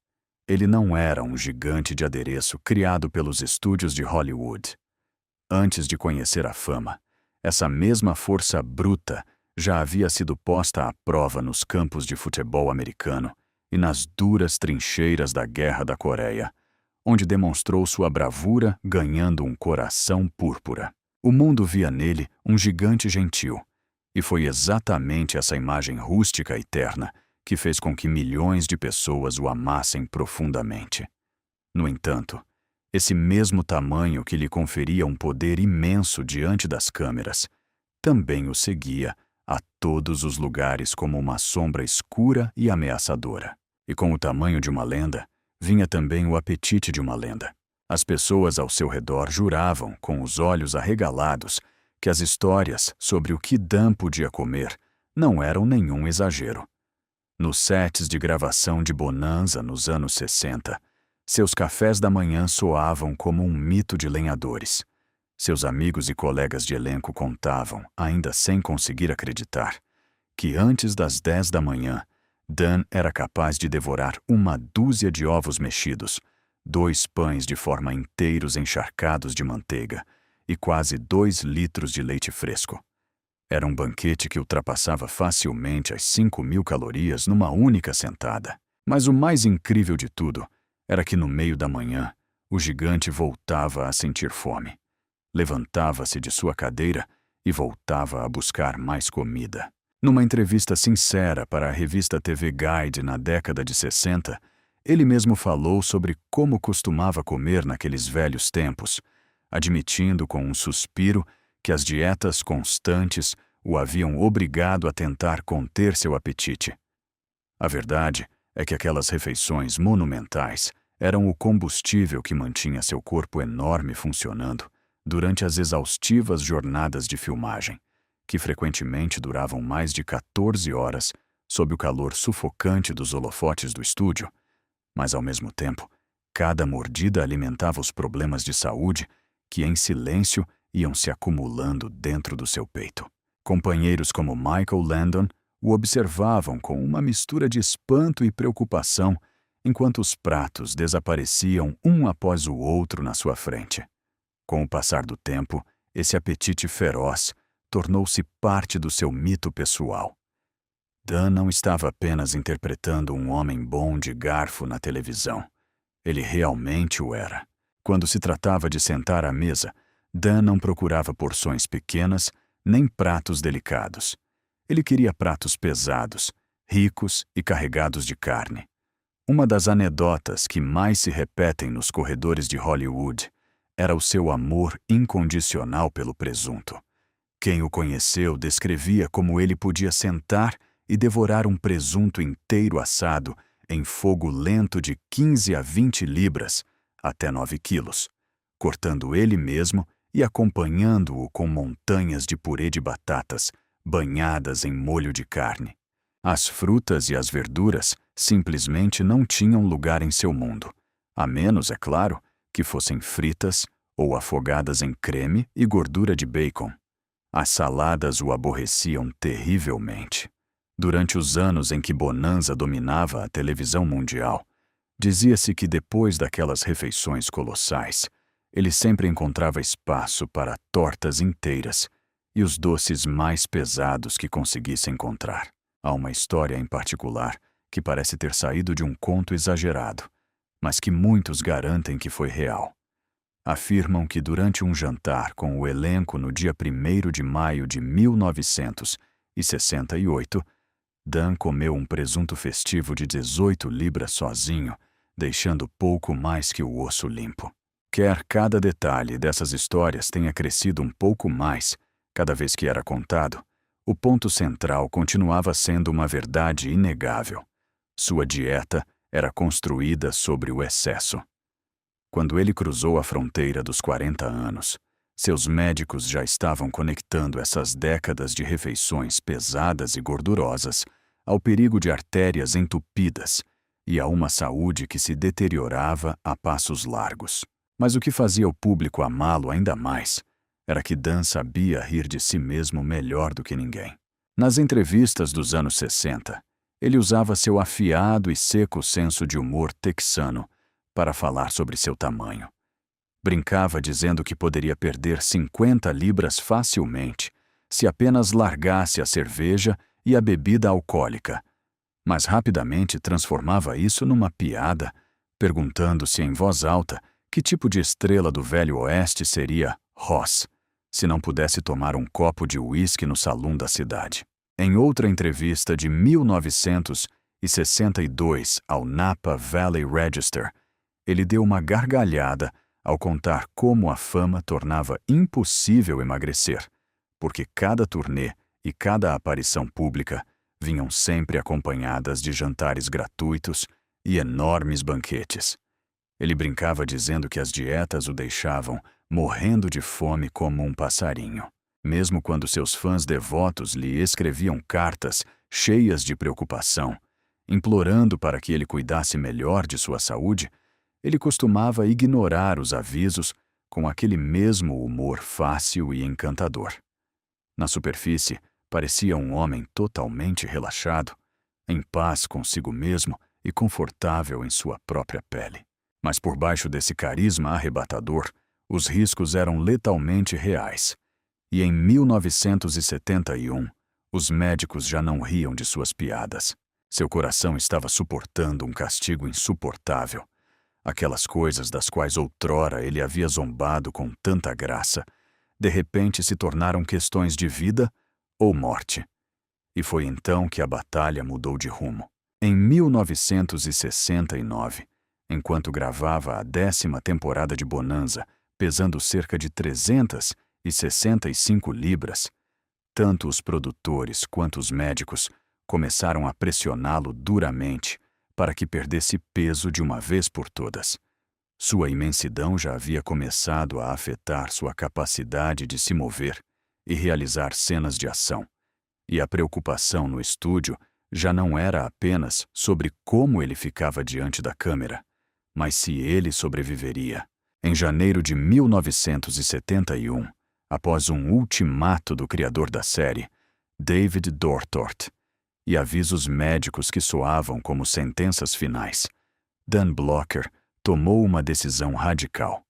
ele não era um gigante de adereço criado pelos estúdios de Hollywood. Antes de conhecer a fama, essa mesma força bruta já havia sido posta à prova nos campos de futebol americano e nas duras trincheiras da Guerra da Coreia, onde demonstrou sua bravura ganhando um coração púrpura. O mundo via nele um gigante gentil, e foi exatamente essa imagem rústica e terna que fez com que milhões de pessoas o amassem profundamente. No entanto, esse mesmo tamanho que lhe conferia um poder imenso diante das câmeras, também o seguia a todos os lugares como uma sombra escura e ameaçadora. E com o tamanho de uma lenda, vinha também o apetite de uma lenda. As pessoas ao seu redor juravam, com os olhos arregalados, que as histórias sobre o que Dan podia comer não eram nenhum exagero. Nos sets de gravação de Bonanza nos anos 60, seus cafés da manhã soavam como um mito de lenhadores. Seus amigos e colegas de elenco contavam, ainda sem conseguir acreditar, que antes das 10 da manhã, Dan era capaz de devorar uma dúzia de ovos mexidos, 2 pães de forma inteiros encharcados de manteiga e quase 2 litros de leite fresco. Era um banquete que ultrapassava facilmente as 5.000 calorias numa única sentada. Mas o mais incrível de tudo era que no meio da manhã, o gigante voltava a sentir fome. Levantava-se de sua cadeira e voltava a buscar mais comida. Numa entrevista sincera para a revista TV Guide na década de 60, ele mesmo falou sobre como costumava comer naqueles velhos tempos, admitindo com um suspiro que as dietas constantes o haviam obrigado a tentar conter seu apetite. A verdade é que aquelas refeições monumentais eram o combustível que mantinha seu corpo enorme funcionando durante as exaustivas jornadas de filmagem, que frequentemente duravam mais de 14 horas sob o calor sufocante dos holofotes do estúdio, mas ao mesmo tempo, cada mordida alimentava os problemas de saúde que em silêncio iam se acumulando dentro do seu peito. Companheiros como Michael Landon o observavam com uma mistura de espanto e preocupação enquanto os pratos desapareciam um após o outro na sua frente. Com o passar do tempo, esse apetite feroz tornou-se parte do seu mito pessoal. Dan não estava apenas interpretando um homem bom de garfo na televisão. Ele realmente o era. Quando se tratava de sentar à mesa, Dan não procurava porções pequenas nem pratos delicados. Ele queria pratos pesados, ricos e carregados de carne. Uma das anedotas que mais se repetem nos corredores de Hollywood era o seu amor incondicional pelo presunto. Quem o conheceu descrevia como ele podia sentar e devorar um presunto inteiro assado em fogo lento de 15 a 20 libras, até 9 quilos, cortando ele mesmo e acompanhando-o com montanhas de purê de batatas banhadas em molho de carne. As frutas e as verduras simplesmente não tinham lugar em seu mundo, a menos, é claro, que fossem fritas ou afogadas em creme e gordura de bacon. As saladas o aborreciam terrivelmente. Durante os anos em que Bonanza dominava a televisão mundial, dizia-se que depois daquelas refeições colossais, ele sempre encontrava espaço para tortas inteiras e os doces mais pesados que conseguisse encontrar. Há uma história em particular que parece ter saído de um conto exagerado, mas que muitos garantem que foi real. Afirmam que durante um jantar com o elenco no dia 1º de maio de 1968, Dan comeu um presunto festivo de 18 libras sozinho, deixando pouco mais que o osso limpo. Quer cada detalhe dessas histórias tenha crescido um pouco mais cada vez que era contado, o ponto central continuava sendo uma verdade inegável. Sua dieta era construída sobre o excesso. Quando ele cruzou a fronteira dos 40 anos, seus médicos já estavam conectando essas décadas de refeições pesadas e gordurosas ao perigo de artérias entupidas e a uma saúde que se deteriorava a passos largos. Mas o que fazia o público amá-lo ainda mais era que Dan sabia rir de si mesmo melhor do que ninguém. Nas entrevistas dos anos 60, ele usava seu afiado e seco senso de humor texano para falar sobre seu tamanho. Brincava dizendo que poderia perder 50 libras facilmente se apenas largasse a cerveja e a bebida alcoólica, mas rapidamente transformava isso numa piada, perguntando-se em voz alta que tipo de estrela do Velho Oeste seria Ross, se não pudesse tomar um copo de uísque no salão da cidade. Em outra entrevista de 1962 ao Napa Valley Register, ele deu uma gargalhada ao contar como a fama tornava impossível emagrecer, porque cada turnê e cada aparição pública vinham sempre acompanhadas de jantares gratuitos e enormes banquetes. Ele brincava dizendo que as dietas o deixavam morrendo de fome como um passarinho. Mesmo quando seus fãs devotos lhe escreviam cartas cheias de preocupação, implorando para que ele cuidasse melhor de sua saúde, ele costumava ignorar os avisos com aquele mesmo humor fácil e encantador. Na superfície, parecia um homem totalmente relaxado, em paz consigo mesmo e confortável em sua própria pele. Mas por baixo desse carisma arrebatador, os riscos eram letalmente reais. E em 1971, os médicos já não riam de suas piadas. Seu coração estava suportando um castigo insuportável. Aquelas coisas das quais outrora ele havia zombado com tanta graça, de repente se tornaram questões de vida ou morte. E foi então que a batalha mudou de rumo. Em 1969, enquanto gravava a 10ª temporada de Bonanza, pesando cerca de 365 libras, tanto os produtores quanto os médicos começaram a pressioná-lo duramente para que perdesse peso de uma vez por todas. Sua imensidão já havia começado a afetar sua capacidade de se mover e realizar cenas de ação, e a preocupação no estúdio já não era apenas sobre como ele ficava diante da câmera, mas se ele sobreviveria. Em janeiro de 1971, após um ultimato do criador da série, David Dortort, e avisos médicos que soavam como sentenças finais, Dan Blocker tomou uma decisão radical.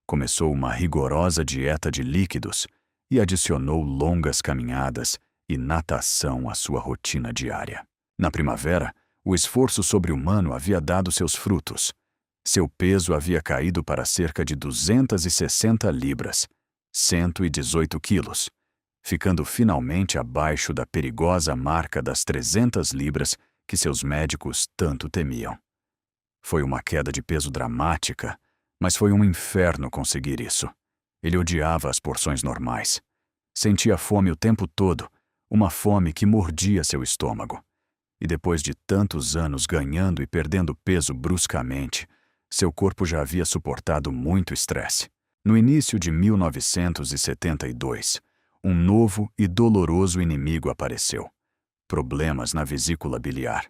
Começou uma rigorosa dieta de líquidos e adicionou longas caminhadas e natação à sua rotina diária. Na primavera, o esforço sobre-humano havia dado seus frutos. Seu peso havia caído para cerca de 260 libras, 118 quilos, ficando finalmente abaixo da perigosa marca das 300 libras que seus médicos tanto temiam. Foi uma queda de peso dramática, mas foi um inferno conseguir isso. Ele odiava as porções normais. Sentia fome o tempo todo, uma fome que mordia seu estômago. E depois de tantos anos ganhando e perdendo peso bruscamente, seu corpo já havia suportado muito estresse. No início de 1972, um novo e doloroso inimigo apareceu: problemas na vesícula biliar.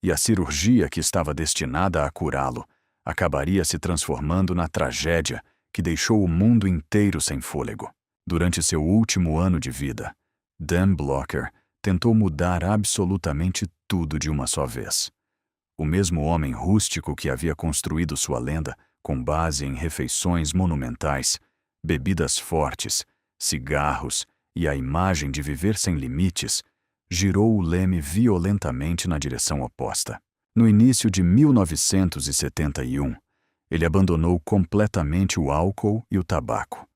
E a cirurgia que estava destinada a curá-lo acabaria se transformando na tragédia que deixou o mundo inteiro sem fôlego. Durante seu último ano de vida, Dan Blocker tentou mudar absolutamente tudo de uma só vez. O mesmo homem rústico que havia construído sua lenda com base em refeições monumentais, bebidas fortes, cigarros e a imagem de viver sem limites, girou o leme violentamente na direção oposta. No início de 1971, ele abandonou completamente o álcool e o tabaco.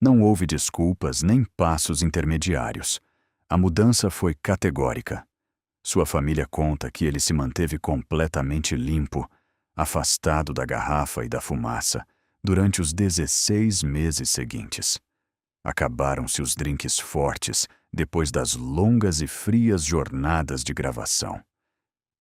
Não houve desculpas nem passos intermediários. A mudança foi categórica. Sua família conta que ele se manteve completamente limpo, afastado da garrafa e da fumaça, durante os 16 meses seguintes. Acabaram-se os drinks fortes depois das longas e frias jornadas de gravação.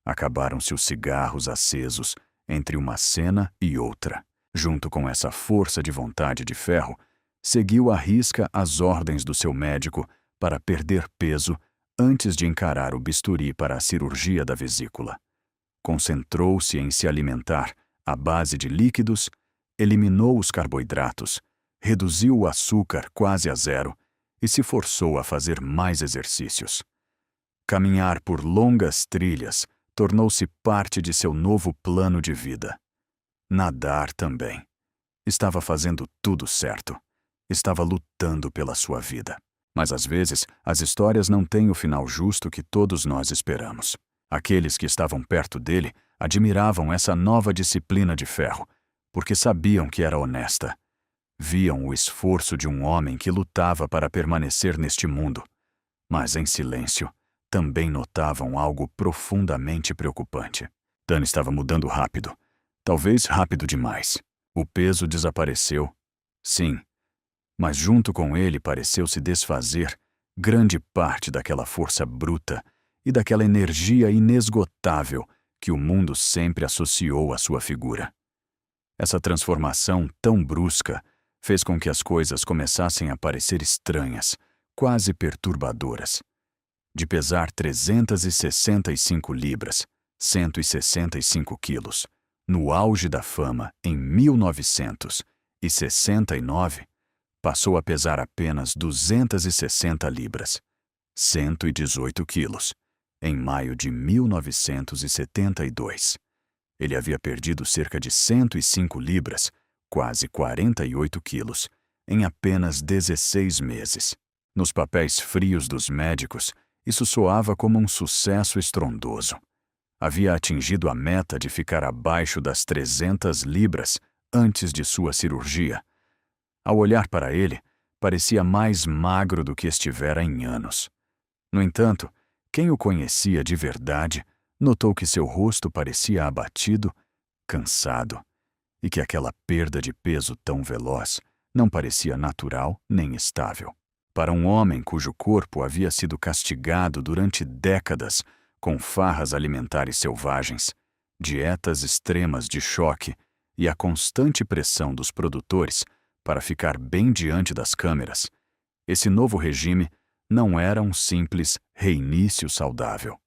Acabaram-se os cigarros acesos entre uma cena e outra. Junto com essa força de vontade de ferro, seguiu à risca as ordens do seu médico para perder peso antes de encarar o bisturi para a cirurgia da vesícula. Concentrou-se em se alimentar à base de líquidos, eliminou os carboidratos, reduziu o açúcar quase a zero e se forçou a fazer mais exercícios. Caminhar por longas trilhas tornou-se parte de seu novo plano de vida. Nadar também. Estava fazendo tudo certo. Estava lutando pela sua vida. Mas às vezes, as histórias não têm o final justo que todos nós esperamos. Aqueles que estavam perto dele admiravam essa nova disciplina de ferro, porque sabiam que era honesta. Viam o esforço de um homem que lutava para permanecer neste mundo, mas em silêncio também notavam algo profundamente preocupante. Dan estava mudando rápido, talvez rápido demais. O peso desapareceu, sim, mas junto com ele pareceu se desfazer grande parte daquela força bruta e daquela energia inesgotável que o mundo sempre associou à sua figura. Essa transformação tão brusca fez com que as coisas começassem a parecer estranhas, quase perturbadoras. De pesar 365 libras, 165 quilos, no auge da fama em 1969, passou a pesar apenas 260 libras, 118 quilos, em maio de 1972. Ele havia perdido cerca de 105 libras, quase 48 quilos, em apenas 16 meses. Nos papéis frios dos médicos, isso soava como um sucesso estrondoso. Havia atingido a meta de ficar abaixo das 300 libras antes de sua cirurgia. Ao olhar para ele, parecia mais magro do que estivera em anos. No entanto, quem o conhecia de verdade notou que seu rosto parecia abatido, cansado, e que aquela perda de peso tão veloz não parecia natural nem estável. Para um homem cujo corpo havia sido castigado durante décadas com farras alimentares selvagens, dietas extremas de choque e a constante pressão dos produtores para ficar bem diante das câmeras, esse novo regime não era um simples reinício saudável.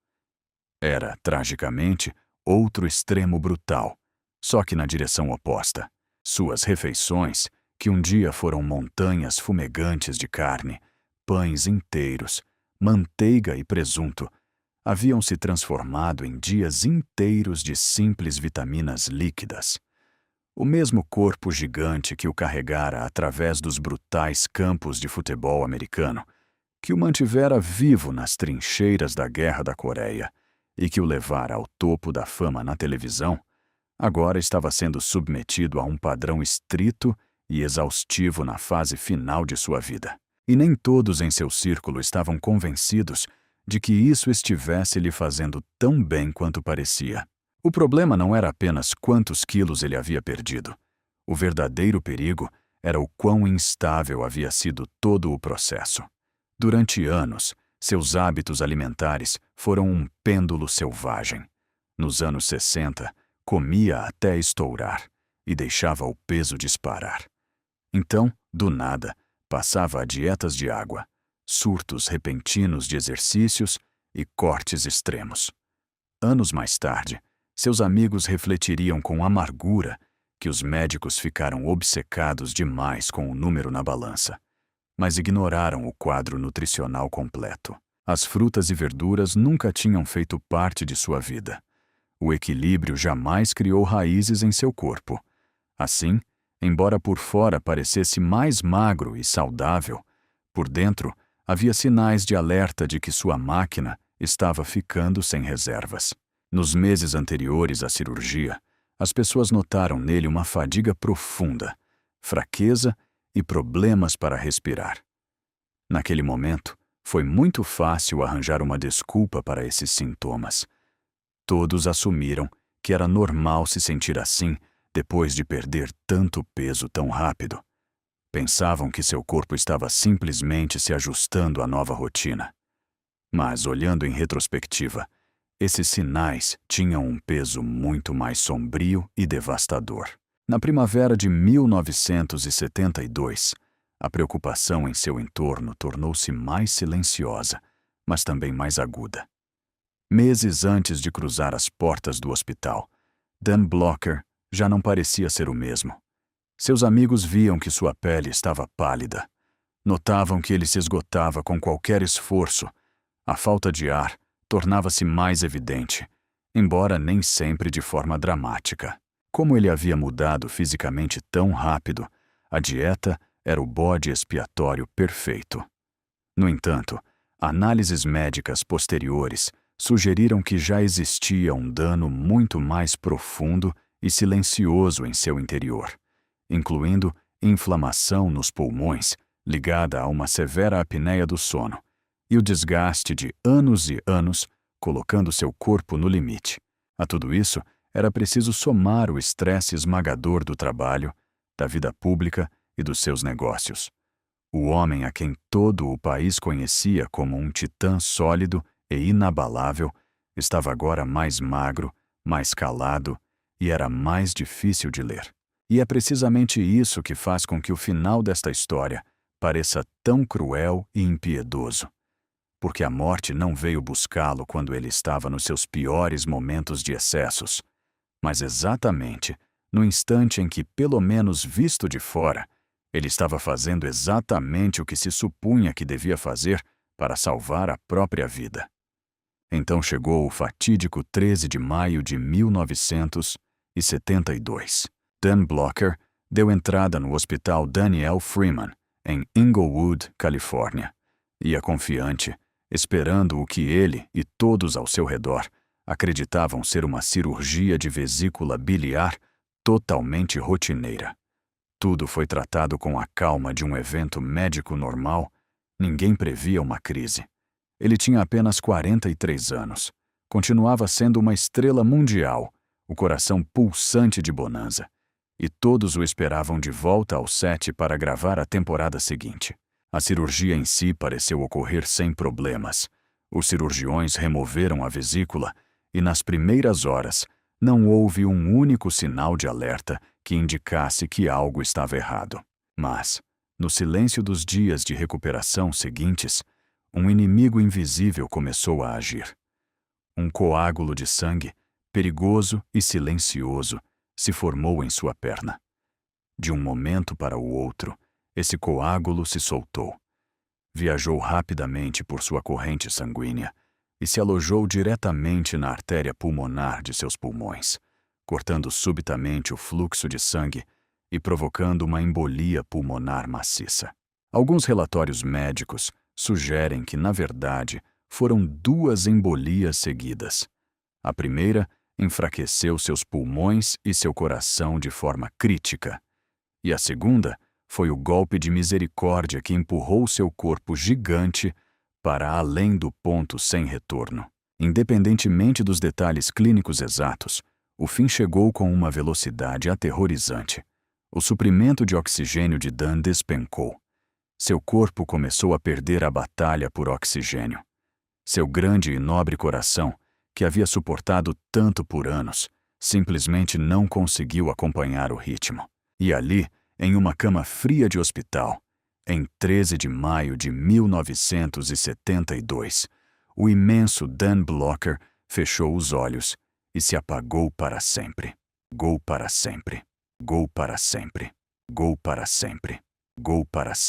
Era, tragicamente, outro extremo brutal, só que na direção oposta. Suas refeições, que um dia foram montanhas fumegantes de carne, pães inteiros, manteiga e presunto, haviam se transformado em dias inteiros de simples vitaminas líquidas. O mesmo corpo gigante que o carregara através dos brutais campos de futebol americano, que o mantivera vivo nas trincheiras da Guerra da Coreia e que o levara ao topo da fama na televisão, agora estava sendo submetido a um padrão estrito e exaustivo na fase final de sua vida. E nem todos em seu círculo estavam convencidos de que isso estivesse lhe fazendo tão bem quanto parecia. O problema não era apenas quantos quilos ele havia perdido. O verdadeiro perigo era o quão instável havia sido todo o processo. Durante anos, seus hábitos alimentares foram um pêndulo selvagem. Nos anos 60, comia até estourar e deixava o peso disparar. Então, do nada, passava a dietas de água, surtos repentinos de exercícios e cortes extremos. Anos mais tarde, seus amigos refletiriam com amargura que os médicos ficaram obcecados demais com o número na balança, mas ignoraram o quadro nutricional completo. As frutas e verduras nunca tinham feito parte de sua vida. O equilíbrio jamais criou raízes em seu corpo. Assim, embora por fora parecesse mais magro e saudável, por dentro havia sinais de alerta de que sua máquina estava ficando sem reservas. Nos meses anteriores à cirurgia, as pessoas notaram nele uma fadiga profunda, fraqueza e problemas para respirar. Naquele momento, foi muito fácil arranjar uma desculpa para esses sintomas. Todos assumiram que era normal se sentir assim depois de perder tanto peso tão rápido. Pensavam que seu corpo estava simplesmente se ajustando à nova rotina. Mas, olhando em retrospectiva, esses sinais tinham um peso muito mais sombrio e devastador. Na primavera de 1972, a preocupação em seu entorno tornou-se mais silenciosa, mas também mais aguda. Meses antes de cruzar as portas do hospital, Dan Blocker já não parecia ser o mesmo. Seus amigos viam que sua pele estava pálida. Notavam que ele se esgotava com qualquer esforço. A falta de ar tornava-se mais evidente, embora nem sempre de forma dramática. Como ele havia mudado fisicamente tão rápido, a dieta era o bode expiatório perfeito. No entanto, análises médicas posteriores sugeriram que já existia um dano muito mais profundo e silencioso em seu interior, incluindo inflamação nos pulmões, ligada a uma severa apneia do sono, e o desgaste de anos e anos, colocando seu corpo no limite. A tudo isso, era preciso somar o estresse esmagador do trabalho, da vida pública e dos seus negócios. O homem a quem todo o país conhecia como um titã sólido e inabalável estava agora mais magro, mais calado e era mais difícil de ler. E é precisamente isso que faz com que o final desta história pareça tão cruel e impiedoso. Porque a morte não veio buscá-lo quando ele estava nos seus piores momentos de excessos, mas exatamente no instante em que, pelo menos visto de fora, ele estava fazendo exatamente o que se supunha que devia fazer para salvar a própria vida. Então chegou o fatídico 13 de maio de 1972. Dan Blocher deu entrada no Hospital Daniel Freeman, em Inglewood, Califórnia. Ia confiante, esperando o que ele e todos ao seu redor acreditavam ser uma cirurgia de vesícula biliar totalmente rotineira. Tudo foi tratado com a calma de um evento médico normal. Ninguém previa uma crise. Ele tinha apenas 43 anos. Continuava sendo uma estrela mundial, o coração pulsante de bonança. E todos o esperavam de volta ao set para gravar a temporada seguinte. A cirurgia em si pareceu ocorrer sem problemas. Os cirurgiões removeram a vesícula e, nas primeiras horas, não houve um único sinal de alerta que indicasse que algo estava errado. Mas, no silêncio dos dias de recuperação seguintes, um inimigo invisível começou a agir. Um coágulo de sangue, perigoso e silencioso, se formou em sua perna. De um momento para o outro, esse coágulo se soltou. Viajou rapidamente por sua corrente sanguínea e se alojou diretamente na artéria pulmonar de seus pulmões, cortando subitamente o fluxo de sangue e provocando uma embolia pulmonar maciça. Alguns relatórios médicos sugerem que, na verdade, foram 2 embolias seguidas. A primeira enfraqueceu seus pulmões e seu coração de forma crítica, e a segunda foi o golpe de misericórdia que empurrou seu corpo gigante para além do ponto sem retorno. Independentemente dos detalhes clínicos exatos, o fim chegou com uma velocidade aterrorizante. O suprimento de oxigênio de Dan despencou. Seu corpo começou a perder a batalha por oxigênio. Seu grande e nobre coração, que havia suportado tanto por anos, simplesmente não conseguiu acompanhar o ritmo. E ali, em uma cama fria de hospital, em 13 de maio de 1972, o imenso Dan Blocher fechou os olhos e se apagou para sempre. Gol para sempre. Gol para sempre. Gol para sempre. Gol para sempre.